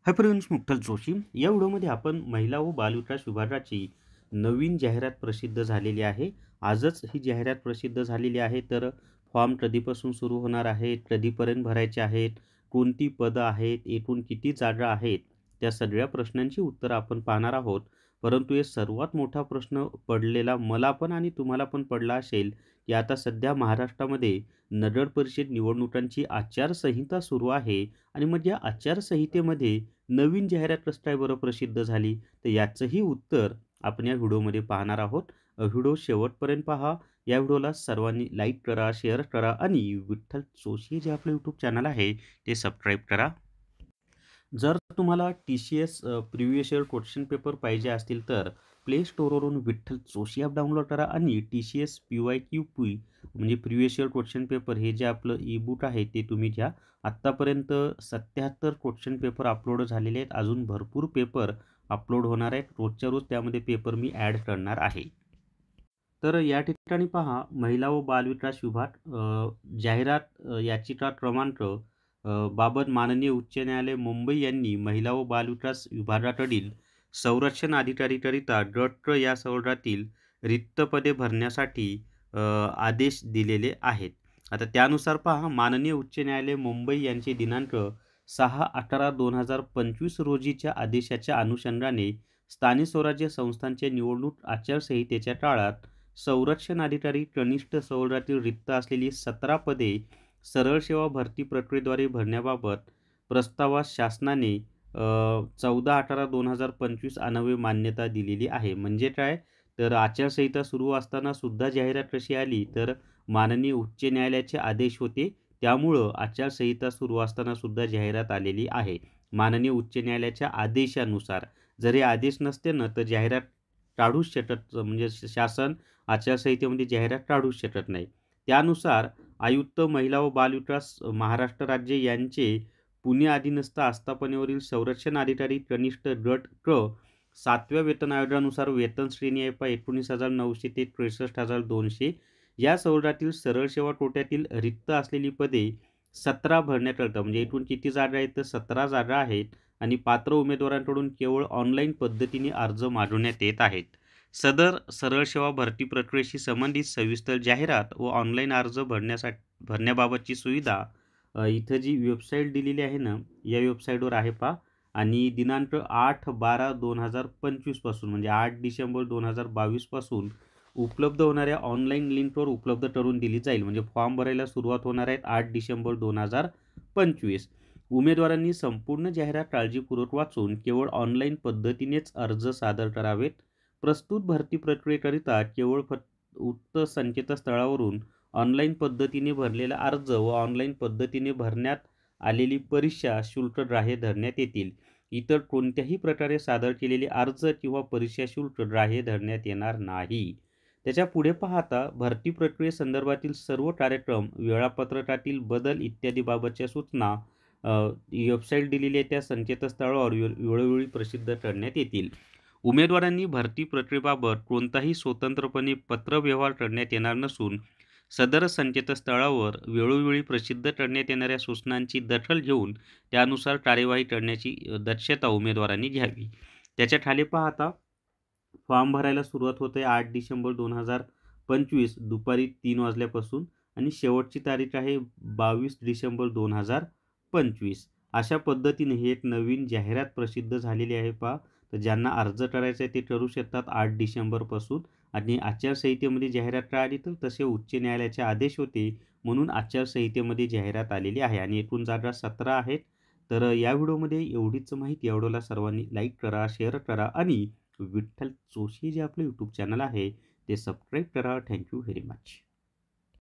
Hi friends, मुक्ताज Joshi. या व्हिडिओमध्ये आपण महिला व बालविकास विभागाची नवीन जाहिरात प्रसिद्ध झालेली आहे. आजच ही जाहिरात प्रसिद्ध झालेली आहे. तर फॉर्म कधीपासून सुरू होणार आहेत, कधीपर्यंत भरायचे आहेत, कोणती पदं आहेत, एकूण किती जागा आहेत, त्या सगळ्या प्रश्नांची उत्तरं आपण पाहणार आहोत. परंतु हे सर्वात मोठा प्रश्न पडलेला मला पण आणि तुम्हाला पण पडला असेल, की आता सध्या महाराष्ट्रामध्ये नगर परिषद निवडणुकांची आचारसंहिता सुरू आहे आणि मग या आचारसंहितेमध्ये नवीन जाहिरात कसं काय बरं प्रसिद्ध झाली? तर याचंही उत्तर आपण या व्हिडिओमध्ये पाहणार आहोत. व्हिडिओ शेवटपर्यंत पहा. या व्हिडिओला सर्वांनी लाईक करा, शेअर करा आणि विठ्ठल जोशी जे आपलं यूट्यूब चॅनल आहे ते सबस्क्राईब करा. जर तुम्हाला TCS previous year question paper पाहिजे असतील तर प्ले स्टोअरवरून विठ्ठल जोशी ॲप डाउनलोड करा आणि TCS PYQP म्हणजे प्रिव्हियस इयर क्वेश्चन पेपर हे जे आपलं ई बुक आहे ते तुम्ही घ्या. आत्तापर्यंत 77 क्वेश्चन पेपर अपलोड झालेले आहेत. अजून भरपूर पेपर अपलोड होणार आहेत. रोजच्या रोज त्यामध्ये पेपर मी ॲड करणार आहे. तर या ठिकाणी पहा, महिला व बालविकास विभाग जाहिरात याचिका क्रमांक बाबत माननीय उच्च न्यायालय मुंबई यांनी महिला व बालविकास विभागाकडील संरक्षण अधिकारीकरिता गट क या संवर्गातील रिक्त पदे भरण्यासाठी आदेश दिलेले आहेत. आता त्यानुसार पहा, माननीय उच्च न्यायालय मुंबई यांचे दिनांक 6/11/2025 रोजीच्या आदेशाच्या अनुषंगाने स्थानिक स्वराज्य संस्थांच्या निवडणूक आचारसंहितेच्या काळात संरक्षण अधिकारी कनिष्ठ संवर्गातील रिक्त असलेली 17 पदे सरळ सेवा भरती प्रक्रियेद्वारे भरण्याबाबत प्रस्तावास शासनाने 14/11/2025 अन्वये मान्यता दिलेली आहे. म्हणजे काय, तर आचारसंहिता सुरू असताना सुद्धा जाहिरात कशी आली, तर माननीय उच्च न्यायालयाचे आदेश होते. त्यामुळं आचारसंहिता सुरू असताना सुद्धा जाहिरात आलेली आहे. माननीय उच्च न्यायालयाच्या आदेशानुसार. जर हे आदेश नसते ना, तर जाहिरात काढूच शकत, म्हणजे शासन आचारसंहितेमध्ये जाहिरात काढूच शकत नाही. त्यानुसार आयुक्त महिला व बालविकास महाराष्ट्र राज्य यांचे पुणे अधीनस्थ आस्थापनेवरील संरक्षण अधिकारी कनिष्ठ गट क 7व्या वेतन आयोगानुसार वेतन श्रेणी आहे पहा 19,900 ते 63,200 या संवर्गातील सरळ सेवा कोट्यातील रिक्त असलेली पदे 17 भरण्याकरिता, म्हणजे एकूण किती जागा आहेत तर 17 जागा आहेत आणि पात्र उमेदवारांकडून केवळ ऑनलाईन पद्धतीने अर्ज मागवण्यात येत आहेत. सदर सरळ सेवा भरती प्रक्रियेशी संबंधित सविस्तर जाहिरात व ऑनलाईन अर्ज भरण्याबाबतची सुविधा इथं जी वेबसाईट दिलेली आहे ना, या वेबसाईटवर आहे पहा. आणि दिनांक 8/12/2025 पासून, म्हणजे 8 डिसेंबर 2022 पासून उपलब्ध होणाऱ्या ऑनलाईन लिंकवर उपलब्ध करून दिली जाईल. म्हणजे फॉर्म भरायला सुरुवात होणार आहे 8 डिसेंबर 2025. उमेदवारांनी संपूर्ण जाहिरात काळजीपूर्वक वाचून केवळ ऑनलाईन पद्धतीनेच अर्ज सादर करावेत. प्रस्तुत भरती प्रक्रियेकरिता केवळ उक्त संकेतस्थळावरून ऑनलाईन पद्धतीने भरलेला अर्ज व ऑनलाईन पद्धतीने भरण्यात आलेली परीक्षा शुल्क ग्राह्य धरण्यात येतील. इतर कोणत्याही प्रकारे सादर केलेले अर्ज किंवा परीक्षा शुल्क ग्राह्य धरण्यात येणार नाही. त्याच्या पुढे पाहता भरती प्रक्रियेसंदर्भातील सर्व कार्यक्रम, वेळापत्रकातील बदल इत्यादी बाबतच्या सूचना वेबसाईट दिलेली आहे त्या संकेतस्थळावर वेळोवेळी प्रसिद्ध करण्यात येतील. उमेदवारांनी भरती प्रक्रियेबाबत कोणताही स्वतंत्रपणे पत्रव्यवहार करण्यात येणार नसून सदर संकेतस्थळावर वेळोवेळी प्रसिद्ध करण्यात येणाऱ्या सूचनांची दखल घेऊन त्यानुसार कार्यवाही करण्याची दक्षता उमेदवारांनी घ्यावी. त्याच्या खाली पाहता फॉर्म भरायला सुरुवात होते 8 डिसेंबर 2025 दुपारी 3 वाजल्यापासून आणि शेवटची तारीख आहे 22 डिसेंबर 2025. अशा पद्धतीने ही एक नवीन जाहिरात प्रसिद्ध झालेली आहे पहा. तर ज्यांना अर्ज करायचा आहे ते करू शकतात 8 डिसेंबरपासून. आणि आचारसंहितेमध्ये जाहिरात का आली, तर तसे उच्च न्यायालयाचे आदेश होते म्हणून आचारसंहितेमध्ये जाहिरात आलेली आहे आणि एकूण जागा 17 आहेत. तर या व्हिडिओमध्ये एवढीच माहिती. या व्हिडिओला सर्वांनी लाईक करा, शेअर करा आणि विठ्ठल जोशी जे आपलं यूट्यूब चॅनल आहे ते सबस्क्राईब करा. Thank you very much.